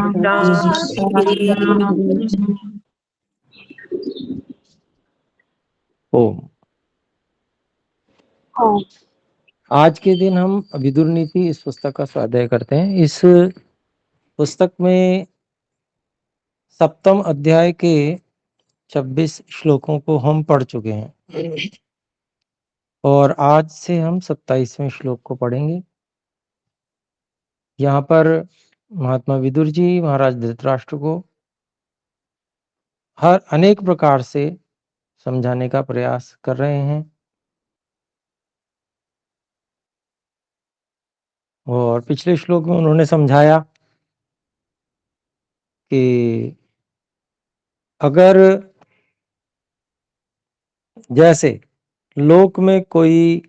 ओम। आज के दिन हम विदुर नीति इस पुस्तक का स्वाध्याय करते हैं। इस पुस्तक में सप्तम अध्याय के 26 श्लोकों को हम पढ़ चुके हैं और आज से हम 27वें श्लोक को पढ़ेंगे। यहाँ पर महात्मा विदुर जी महाराज धृतराष्ट्र को हर अनेक प्रकार से समझाने का प्रयास कर रहे हैं और पिछले श्लोक में उन्होंने समझाया कि अगर जैसे लोक में कोई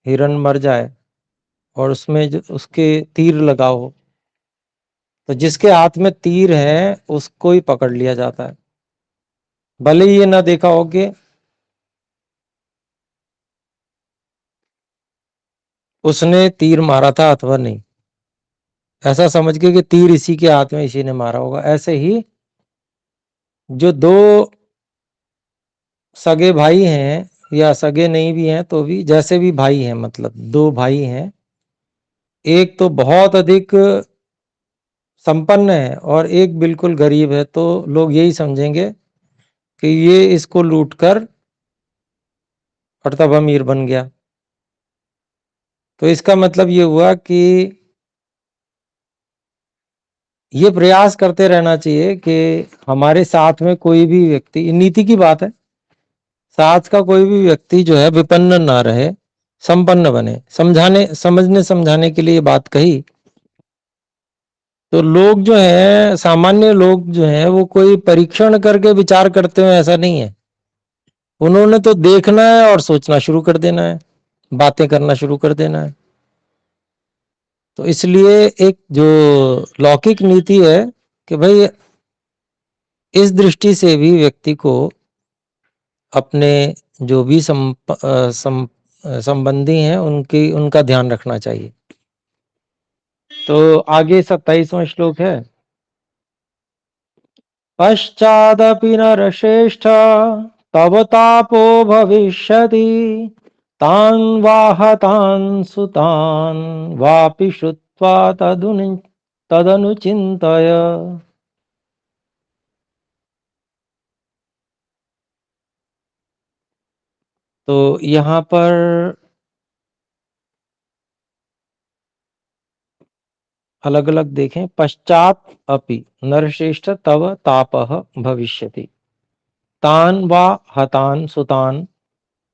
हिरण मर जाए और उसमें उसके तीर लगाओ तो जिसके हाथ में तीर है उसको ही पकड़ लिया जाता है, भले ही ये ना देखा हो कि उसने तीर मारा था अथवा नहीं, ऐसा समझ के कि तीर इसी के हाथ में इसी ने मारा होगा। ऐसे ही जो दो सगे भाई हैं या सगे नहीं भी हैं तो भी जैसे भी भाई हैं, मतलब दो भाई हैं, एक तो बहुत अधिक संपन्न है और एक बिल्कुल गरीब है, तो लोग यही समझेंगे कि ये इसको लूटकर और तब अमीर बन गया। तो इसका मतलब ये हुआ कि ये प्रयास करते रहना चाहिए कि हमारे साथ में कोई भी व्यक्ति, नीति की बात है, साथ का कोई भी व्यक्ति जो है विपन्न ना रहे, संपन्न बने। समझने समझाने के लिए ये बात कही। तो लोग जो है, सामान्य लोग जो है, वो कोई परीक्षण करके विचार करते हैं ऐसा नहीं है। उन्होंने तो देखना है और सोचना शुरू कर देना है, बातें करना शुरू कर देना है। तो इसलिए एक जो लौकिक नीति है कि भाई इस दृष्टि से भी व्यक्ति को अपने जो भी संबंधी हैं उनका ध्यान रखना चाहिए। तो आगे 27वां श्लोक है। पश्चादपि नरश्रेष्ठ तव तापो भविष्यति तान् वाहतान् सुतान् वापि श्रुत्वा तदनुचिन्तय। तो यहाँ पर अलग अलग देखें। पश्चात अपि नरश्रेष्ठ तव तापः भविष्यति तान् वा हतान् सुतान्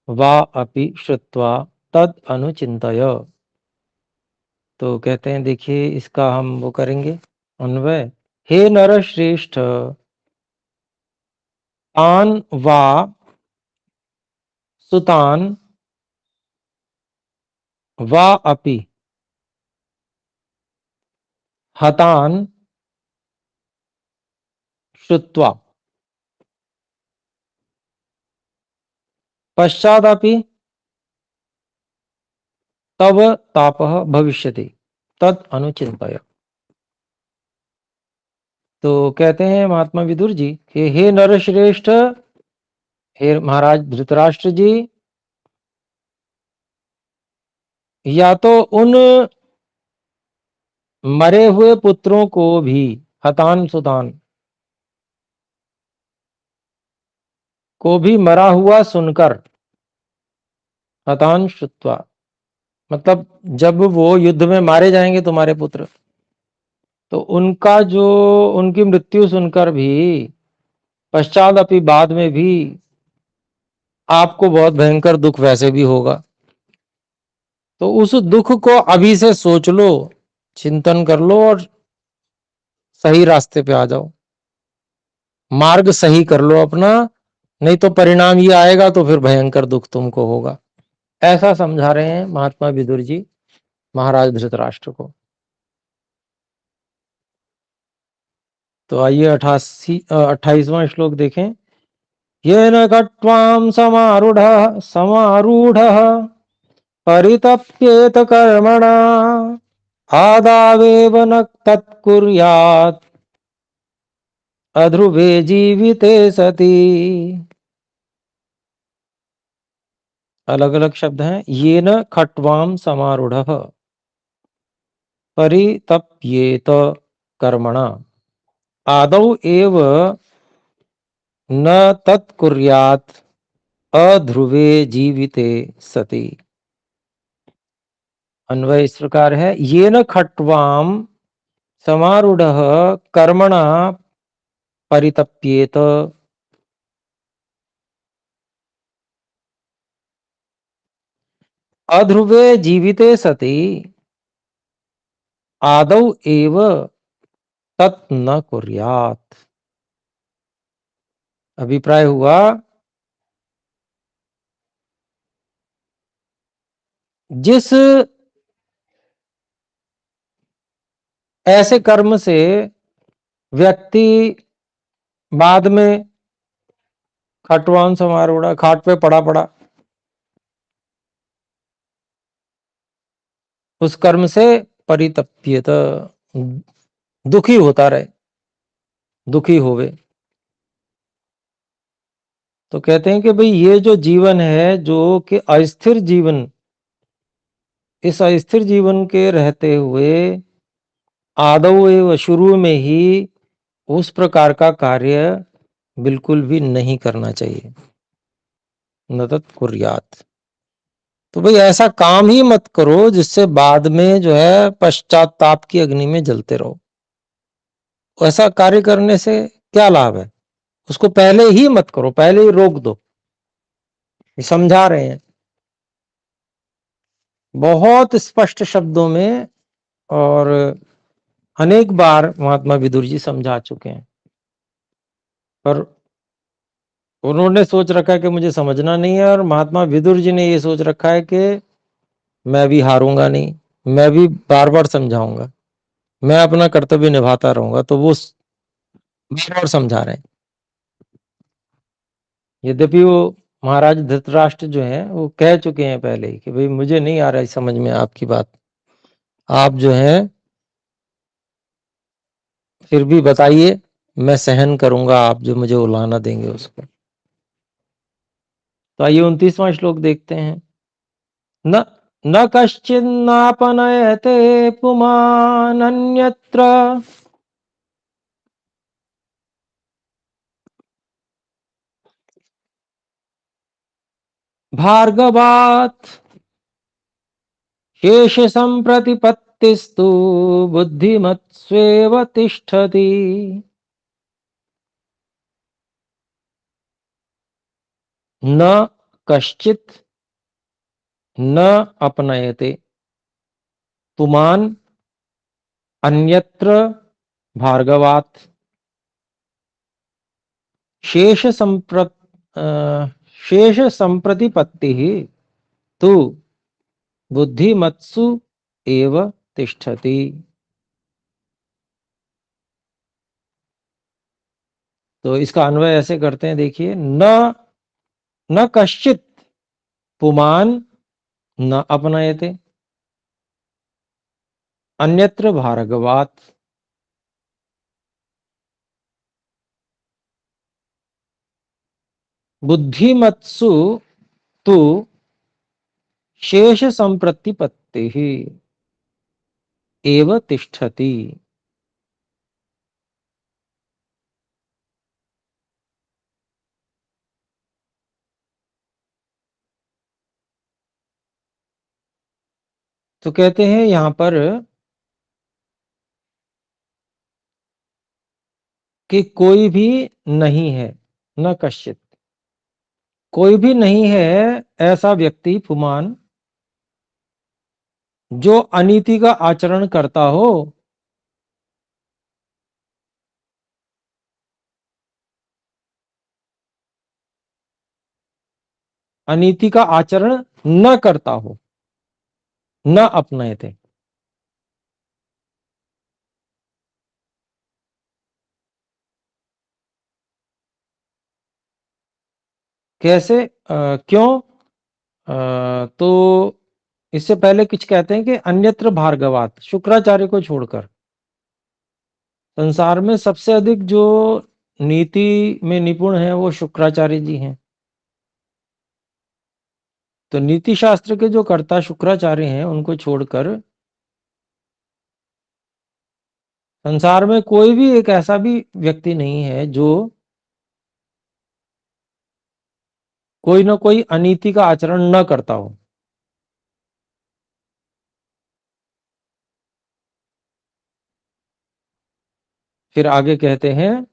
वा अपि श्रुत्वा तद अनुचिन्तय। तो कहते हैं, देखिए इसका हम वो करेंगे अन्वय। हे नरश्रेष्ठ, तान् वा सुतान् वा अपि हतान् श्रुत्वा पश्चादपि तव तापः भविष्यति तद अनुचिन्तय। तो कहते हैं महात्मा विदुर जी कि हे नरश्रेष्ठ, हे महाराज धृतराष्ट्र जी, या तो उन मरे हुए पुत्रों को भी, हतान सुतान को भी मरा हुआ सुनकर, हतान श्रुत्वा मतलब जब वो युद्ध में मारे जाएंगे तुम्हारे पुत्र, तो उनका जो उनकी मृत्यु सुनकर भी पश्चात अपनी बाद में भी आपको बहुत भयंकर दुख वैसे भी होगा। तो उस दुख को अभी से सोच लो, चिंतन कर लो और सही रास्ते पे आ जाओ, मार्ग सही कर लो अपना, नहीं तो परिणाम ये आएगा तो फिर भयंकर दुख तुमको होगा। ऐसा समझा रहे हैं महात्मा विदुर जी महाराज धृतराष्ट्र को। तो आइए 28वां श्लोक देखें। येन खट्वां समारूढ़ परितप्येत कर्मणा आदावेव न तत्कुर्यात् अध्रुवे जीविते सति। अलग अलग शब्द हैं। ये न खट्वाम समारूढ़ः परितप्येत कर्मणा आदौ एव न तत्कुर्यात् अध्रुवे जीविते सति। अन्वय इस प्रकार है। ये न खट्वाम समारूढ़ः कर्मणा परितप्येत अध्रुवे जीविते सति आदौ एव तत् न कुर्यात्। अभिप्राय हुआ, जिस ऐसे कर्म से व्यक्ति बाद में खटवान समारूढ़ खाट पे पड़ा पड़ा, उस कर्म से परितप्येत दुखी होता रहे, दुखी होवे। तो कहते हैं कि भाई ये जो जीवन है, जो कि अस्थिर जीवन, इस अस्थिर जीवन के रहते हुए आदौ एवं शुरू में ही उस प्रकार का कार्य बिल्कुल भी नहीं करना चाहिए। न तत् कुर्यात्। तो भाई ऐसा काम ही मत करो जिससे बाद में जो है पश्चाताप की अग्नि में जलते रहो। ऐसा कार्य करने से क्या लाभ है? उसको पहले ही मत करो, पहले ही रोक दो। समझा रहे हैं बहुत स्पष्ट शब्दों में, और अनेक बार महात्मा विदुर जी समझा चुके हैं, पर उन्होंने सोच रखा है कि मुझे समझना नहीं है, और महात्मा विदुर जी ने ये सोच रखा है कि मैं भी हारूंगा नहीं, मैं भी बार बार समझाऊंगा, मैं अपना कर्तव्य निभाता रहूंगा। तो वो बार बार समझा रहे हैं। यद्यपि वो महाराज धृतराष्ट्र जो है वो कह चुके हैं पहले ही कि भाई मुझे नहीं आ रहा है समझ में आपकी बात, आप जो है फिर भी बताइए, मैं सहन करूंगा आप जो मुझे उलाहना देंगे उसको। तो आइए 29वां श्लोक देखते हैं। न न कश्चिन्नापनयते पुमानन्यत्र भार्गवात् शेष संप्रतिपत्तिस्तु बुद्धिमत्स्वेव तिष्ठति। न कश्चित् न अपनयते पुमान अन्यत्र भार्गवात् शेष संप्र शेष संप्रतिपत्ति तु बुद्धिमत्सु एव तिष्ठति। तो इसका अन्वय ऐसे करते हैं, देखिए। न न कश्चित पुमान न अपनयते अन्यत्र भार्गवात् बुद्धिमत्सु तु शेष संप्रतिपत्ति एव तिष्ठति। तो कहते हैं यहां पर कि कोई भी नहीं है, न कश्चित, कोई भी नहीं है ऐसा व्यक्ति पुमान जो अनीति का आचरण करता हो, अनीति का आचरण न करता हो, न अपनयते। कैसे? क्यों? तो इससे पहले कुछ कहते हैं कि अन्यत्र भार्गवात, शुक्राचार्य को छोड़कर संसार में सबसे अधिक जो नीति में निपुण है वो शुक्राचार्य जी हैं। तो नीति शास्त्र के जो कर्ता शुक्राचार्य हैं उनको छोड़कर संसार में कोई भी एक ऐसा भी व्यक्ति नहीं है जो कोई ना कोई अनीति का आचरण न करता हो। फिर आगे कहते हैं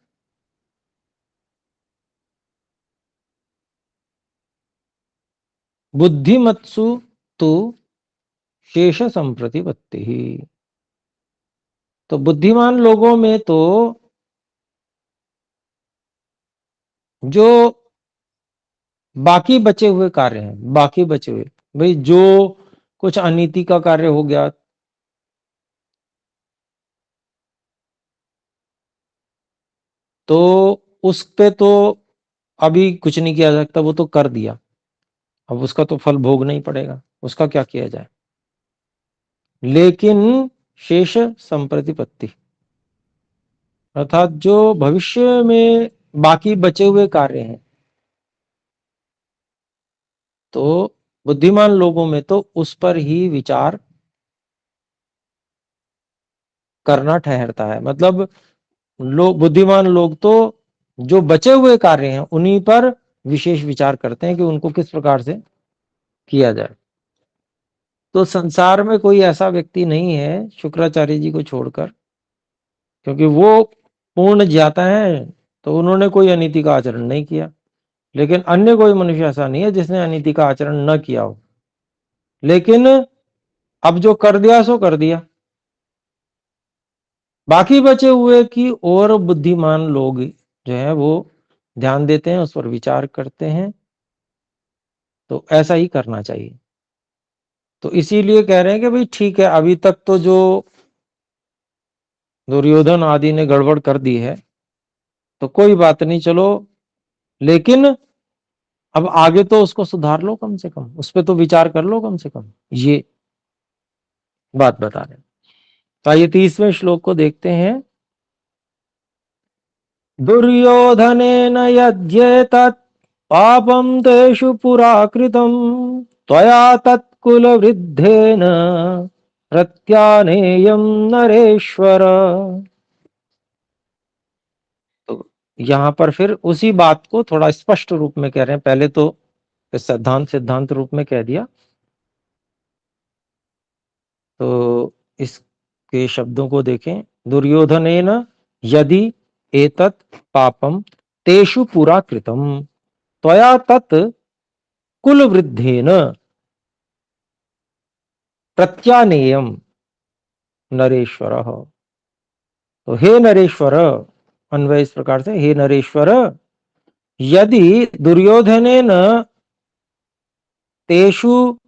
बुद्धिमत्सु तो शेष संप्रतिपत्ति ही। तो बुद्धिमान लोगों में तो जो बाकी बचे हुए कार्य हैं, बाकी बचे हुए, भाई जो कुछ अनीति का कार्य हो गया तो उस पे तो अभी कुछ नहीं किया जा सकता, वो तो कर दिया, अब उसका तो फल भोगना ही पड़ेगा, उसका क्या किया जाए। लेकिन शेष संप्रतिपत्ति अर्थात जो भविष्य में बाकी बचे हुए कार्य हैं, तो बुद्धिमान लोगों में तो उस पर ही विचार करना ठहरता है। मतलब लोग, बुद्धिमान लोग तो जो बचे हुए कार्य हैं उन्हीं पर विशेष विचार करते हैं कि उनको किस प्रकार से किया जाए। तो संसार में कोई ऐसा व्यक्ति नहीं है शुक्राचार्य जी को छोड़कर, क्योंकि वो पूर्ण ज्ञाता है, तो उन्होंने कोई अनीति का आचरण नहीं किया। लेकिन अन्य कोई मनुष्य ऐसा नहीं है जिसने अनीति का आचरण न किया हो, लेकिन अब जो कर दिया सो कर दिया। बाकी बचे हुए की और बुद्धिमान लोग जो है वो ध्यान देते हैं, उस पर विचार करते हैं, तो ऐसा ही करना चाहिए। तो इसीलिए कह रहे हैं कि भाई ठीक है, अभी तक तो जो दुर्योधन आदि ने गड़बड़ कर दी है तो कोई बात नहीं, चलो, लेकिन अब आगे तो उसको सुधार लो, कम से कम उस पर तो विचार कर लो, कम से कम ये बात बता रहे हैं। तो आइए 30वें श्लोक को देखते हैं। दुर्योधनेन यद्येतत् पापं तेषु पुरा कृतं त्वया तत्कुलवृद्धेन प्रत्यानेयं नरेश्वर। तो यहां पर फिर उसी बात को थोड़ा स्पष्ट रूप में कह रहे हैं। पहले तो सिद्धांत सिद्धांत रूप में कह दिया, तो इसके शब्दों को देखें। दुर्योधनेन यदि एतत् पापम तेषु पुरा कृतम त्वया तत् कुलवृद्धेन प्रत्यानेयम नरेश्वर। तो हे नरेश्वर, अन्वय इस प्रकार से, हे नरेश्वर, यदि दुर्योधनेन तेषु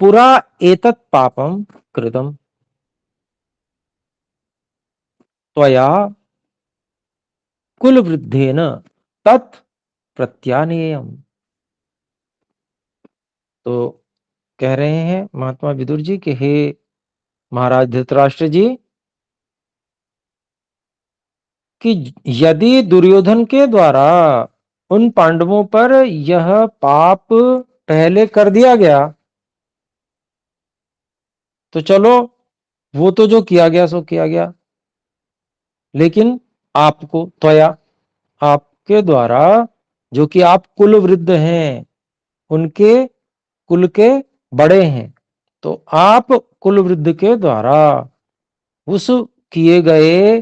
पुरा एतत् पापम कृतम त्वया कुलवृद्धेन तत् प्रत्यानेयम। तो कह रहे हैं महात्मा विदुर जी कि हे महाराज धृतराष्ट्र जी, कि यदि दुर्योधन के द्वारा उन पांडवों पर यह पाप पहले कर दिया गया तो चलो, वो तो जो किया गया सो किया गया, लेकिन आपको, त्वया, आपके द्वारा, जो कि आप कुल वृद्ध हैं, उनके कुल के बड़े हैं, तो आप कुल वृद्ध के द्वारा उस किए गए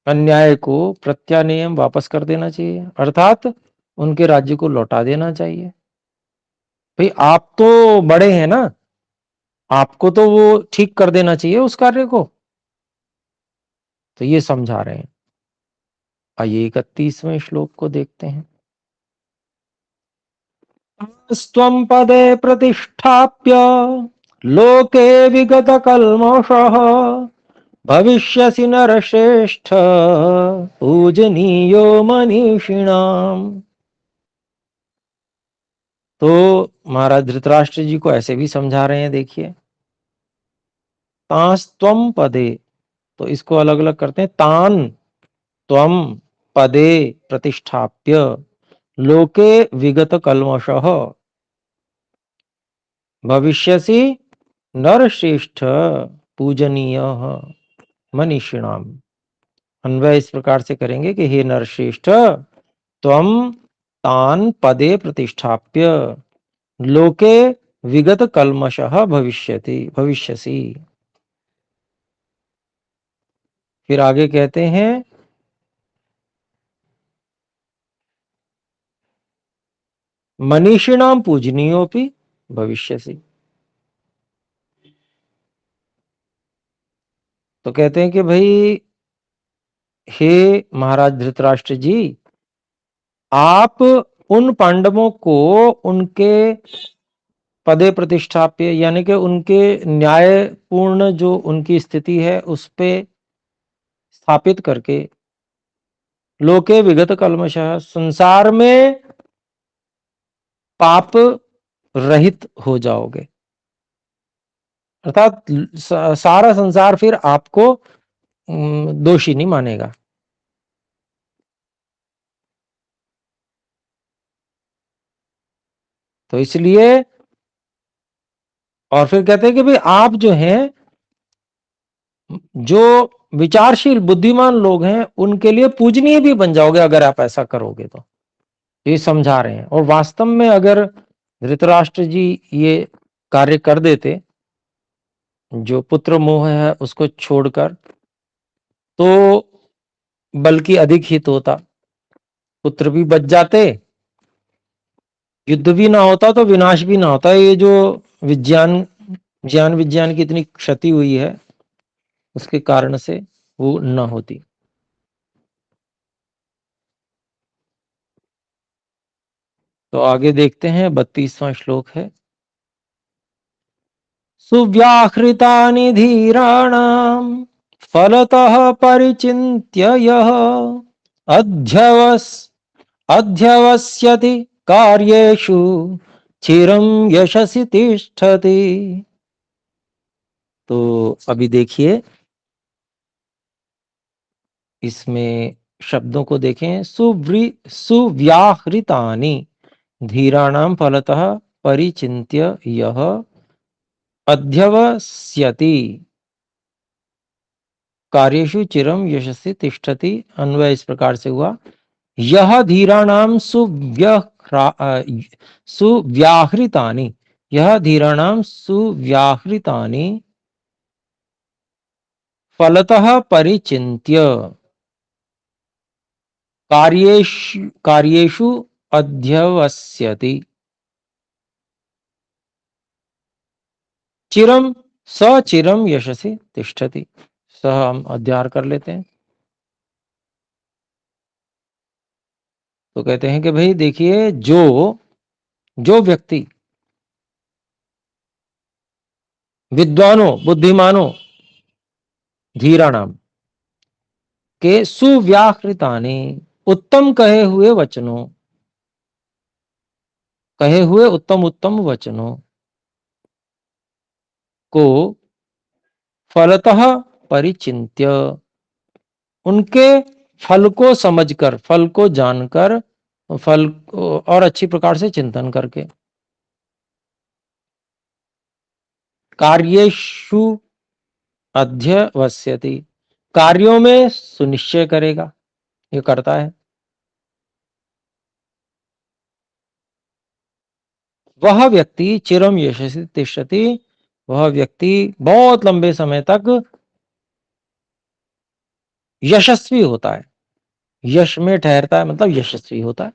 अन्याय को प्रत्यानेयम वापस कर देना चाहिए, अर्थात उनके राज्य को लौटा देना चाहिए। भाई आप तो बड़े हैं ना, आपको तो वो ठीक कर देना चाहिए उस कार्य को। तो ये समझा रहे हैं। आइए 31वें श्लोक को देखते हैं। स्वं पदे प्रतिष्ठाप्य लोके विगत कल्मषः भविष्यसि नरश्रेष्ठ पूजनीयो मनीषिणाम्। तो महाराज धृतराष्ट्र जी को ऐसे भी समझा रहे हैं, देखिए, तांस्त्वम पदे, तो इसको अलग अलग करते हैं, तान त्वम पदे प्रतिष्ठाप्य लोके विगत कल्मषः भविष्यसि नरश्रेष्ठ पूजनीय मनीषिणाम। अन्वय इस प्रकार से करेंगे कि हे नरश्रेष्ठ, त्वम तान पदे प्रतिष्ठाप्य लोके विगत कल्मषः भविष्यसि। फिर आगे कहते हैं, मनीषिणाम पूजनीयोपि भविष्यसि। तो कहते हैं कि भाई, हे महाराज धृतराष्ट्र जी, आप उन पांडवों को उनके पदे प्रतिष्ठाप्य, यानी कि उनके न्यायपूर्ण जो उनकी स्थिति है उस पे स्थापित करके, लोके विगत कल्मषः, संसार में पाप रहित हो जाओगे, अर्थात सारा संसार फिर आपको दोषी नहीं मानेगा। तो इसलिए, और फिर कहते हैं कि भाई आप जो हैं, जो विचारशील बुद्धिमान लोग हैं, उनके लिए पूजनीय भी बन जाओगे अगर आप ऐसा करोगे। तो ये समझा रहे हैं। और वास्तव में अगर धृतराष्ट्र जी ये कार्य कर देते, जो पुत्र मोह है उसको छोड़कर, तो बल्कि अधिक हित होता, पुत्र भी बच जाते, युद्ध भी ना होता, तो विनाश भी ना होता। ये जो ज्ञान विज्ञान की इतनी क्षति हुई है, उसके कारण से वो न होती। तो आगे देखते हैं, 32वां श्लोक है, सुव्याहृतानि धीराणाम फलतः परिचिन्त्य यः अध्यवस् अध्यवस्यति कार्येषु चिरं यशसि तिष्ठति। तो अभी देखिए, इसमें शब्दों को देखें, सुव्याहृतानि धीराणाम फलतः परिचिन्त्य यः अध्यवस्यति कार्येषु चिरम यशस्वी तिष्ठति। अन्वय इस प्रकार से हुआ, यह धीराणाम सुव्याहृतानि, यह धीराणाम सुव्याहृतानि फलतः परिचिन्त्य कार्येषु अध्यवस्यति चिरम सचिरम यशसि तिष्ठति। सह हम अध्यार कर लेते हैं। तो कहते हैं कि भाई देखिए, जो व्यक्ति विद्वानों बुद्धिमानों धीराणाम के सुव्याहृतानि, उत्तम कहे हुए वचनों, कहे हुए उत्तम उत्तम वचनों को फलतः परिचिन्त्य, उनके फल को समझकर, फल को जानकर, फल और अच्छी प्रकार से चिंतन करके, कार्येषु अध्यवस्यति, कार्यों में सुनिश्चय करेगा, ये करता है, वह व्यक्ति चिरम यशस्वी तिष्ठति, वह व्यक्ति बहुत लंबे समय तक यशस्वी होता है। यश में ठहरता है, मतलब यशस्वी होता है,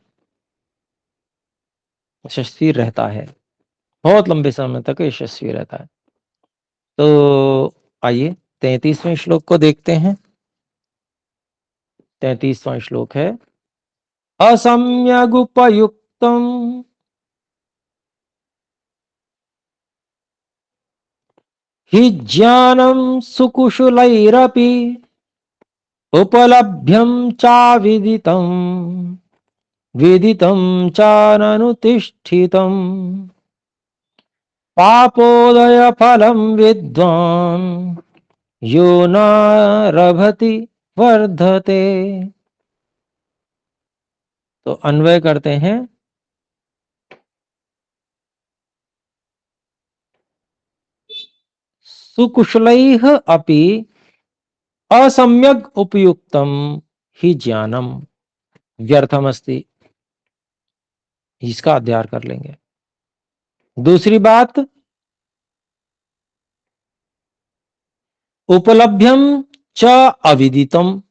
यशस्वी रहता है, बहुत लंबे समय तक यशस्वी रहता है। तो आइए 33वें श्लोक को देखते हैं। 33वां श्लोक है, असम्यगुपयुक्तम हि ज्ञानम सुकुशलैरपि उपलभ्यम चाविदितम विदितं चाननुतिष्ठितम् पापोदय फलं विद्वान् यो नारभति वर्धते। तो अन्वय करते हैं। सुकुशलैः अपि असम्यक् उपयुक्तं हि ज्ञानम व्यर्थमस्ति। इसका अध्ययन कर लेंगे। दूसरी बात, उपलभ्यम च अविदितम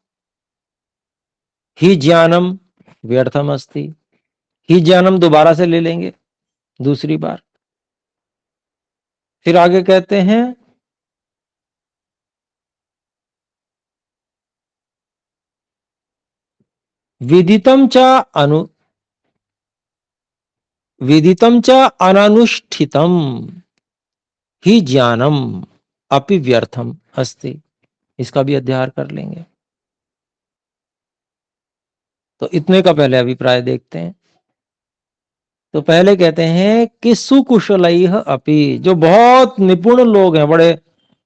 ही ज्ञानम व्यर्थमस्ति। ही ज्ञानम दोबारा से ले लेंगे दूसरी बार। फिर आगे कहते हैं, विदितम च अननुष्ठितम ही ज्ञानम अपि व्यर्थम अस्ति। इसका भी अध्ययन कर लेंगे। तो इतने का पहले अभिप्राय देखते हैं। तो पहले कहते हैं कि सुकुशलैः अपि, जो बहुत निपुण लोग हैं, बड़े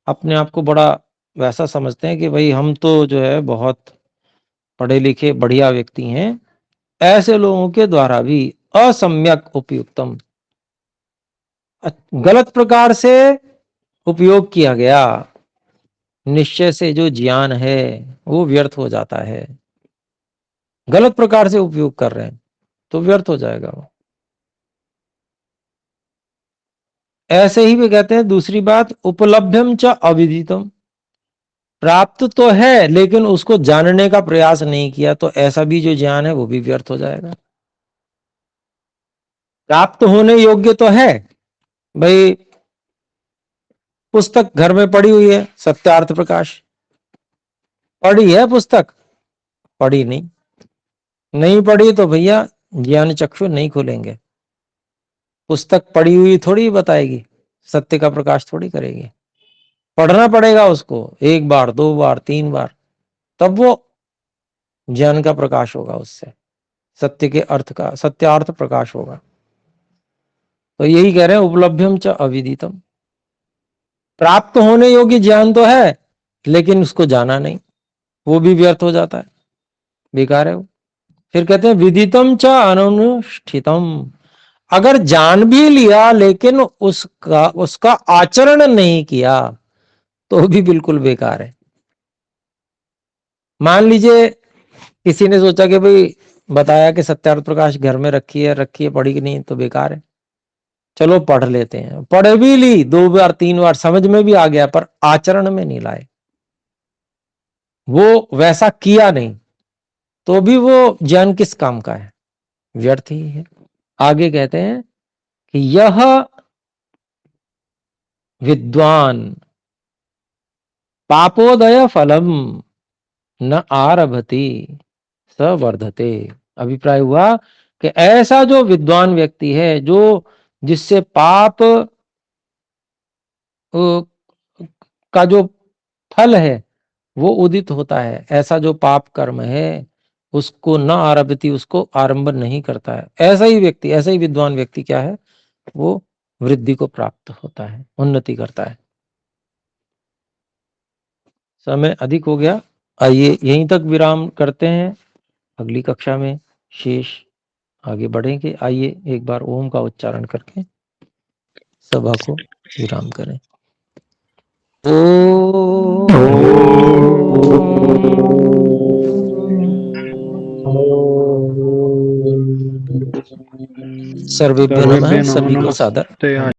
अपने आप को बड़ा वैसा समझते हैं कि भाई हम तो जो है बहुत पढ़े लिखे बढ़िया व्यक्ति हैं, ऐसे लोगों के द्वारा भी असम्यक उपयुक्तम, गलत प्रकार से उपयोग किया गया निश्चय से जो ज्ञान है वो व्यर्थ हो जाता है। गलत प्रकार से उपयोग कर रहे हैं तो व्यर्थ हो जाएगा वो। ऐसे ही वे कहते हैं दूसरी बात, उपलब्ध्यम च अविदितम, प्राप्त तो है लेकिन उसको जानने का प्रयास नहीं किया, तो ऐसा भी जो ज्ञान है वो भी व्यर्थ हो जाएगा। प्राप्त होने योग्य तो है भाई, पुस्तक घर में पड़ी हुई है, सत्यार्थ प्रकाश पढ़ी है, पुस्तक पढ़ी नहीं पढ़ी तो भैया ज्ञान चक्षु नहीं खुलेंगे। पुस्तक पढ़ी हुई थोड़ी बताएगी, सत्य का प्रकाश थोड़ी करेगी। पढ़ना पड़ेगा उसको 1 बार 2 बार 3 बार, तब वो ज्ञान का प्रकाश होगा, उससे सत्य के अर्थ का सत्यार्थ प्रकाश होगा। तो यही कह रहे हैं, उपलब्ध्यम च अविदितम, प्राप्त होने योग्य ज्ञान तो है लेकिन उसको जाना नहीं, वो भी व्यर्थ हो जाता है, बेकार है वो। फिर कहते हैं विदितम च अनुष्ठितम, अगर जान भी लिया लेकिन उसका आचरण नहीं किया तो भी बिल्कुल बेकार है। मान लीजिए किसी ने सोचा कि भाई बताया कि सत्यार्थ प्रकाश घर में रखी है पढ़ी कि नहीं, तो बेकार है, चलो पढ़ लेते हैं। पढ़ भी ली 2 बार 3 बार, समझ में भी आ गया, पर आचरण में नहीं लाए, वो वैसा किया नहीं, तो भी वो ज्ञान किस काम का है, व्यर्थ ही है। आगे कहते हैं कि यह विद्वान पापोदय फलम न आरभति स वर्धते। अभिप्राय हुआ कि ऐसा जो विद्वान व्यक्ति है, जो जिससे पाप का जो फल है वो उदित होता है, ऐसा जो पाप कर्म है उसको न आरभति, उसको आरंभ नहीं करता है, ऐसा ही व्यक्ति, ऐसा ही विद्वान व्यक्ति क्या है, वो वृद्धि को प्राप्त होता है, उन्नति करता है। समय अधिक हो गया, आइए यहीं तक विराम करते हैं, अगली कक्षा में शेष आगे बढ़ेंगे। आइए एक बार ओम का उच्चारण करके सभा को विराम करें। सर्वेभ्यो नमः, सभी को सादर।